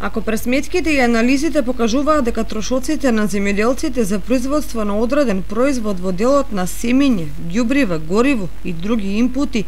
Ако пресметките и анализите покажуваат дека трошоците на земјоделците за производство на одреден производ во делот на семење, ѓубрива, гориво и други инпути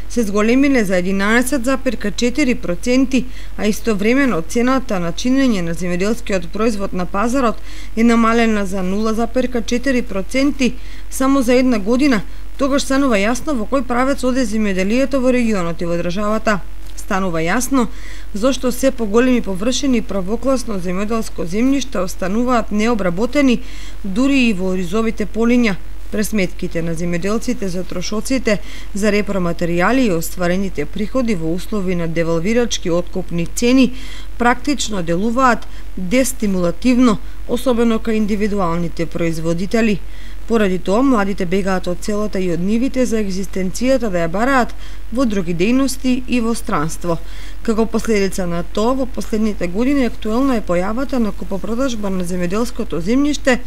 се зголемиле за 11,4%, а истовремено цената на чинење на земјоделскиот производ на пазарот е намалена за 0,4% само за една година, тогаш станува јасно во кој правец оде земјоделието во регионот и во државата. Станува јасно зошто се поголеми површини и правокласно земјоделско земјиште остануваат необработени дури и во ризовите полиња. Пресметките на земјоделците за трошоците за репроматеријали и остварените приходи во услови на девалвирачки откупни цени практично делуваат дестимулативно, особено кај индивидуалните производители. Поради тоа, младите бегаат од селата и од нивите за екзистенцијата да ја бараат во други дејности и во странство. Како последица на тоа, во последните години актуелна е појавата на купопродажба на земјоделското земјиште,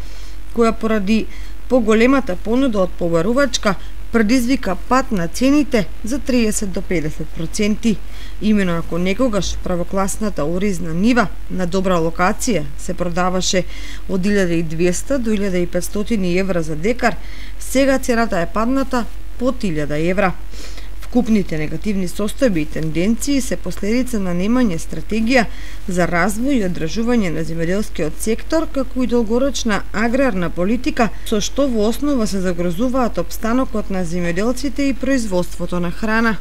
која поради поголемата понуда од побарувачка предизвика пат на цените за 30 до 50%. Имено ако некогаш правокласната оризна нива на добра локација се продаваше од 1200 до 1500 евра за декар, сега цената е падната под 1000 евра. Вкупните негативни состојби и тенденции се последица на немање стратегија за развој и одржување на земјоделскиот сектор, како и долгорочна аграрна политика, со што во основа се загрозуваат опстанокот на земјоделците и производството на храна.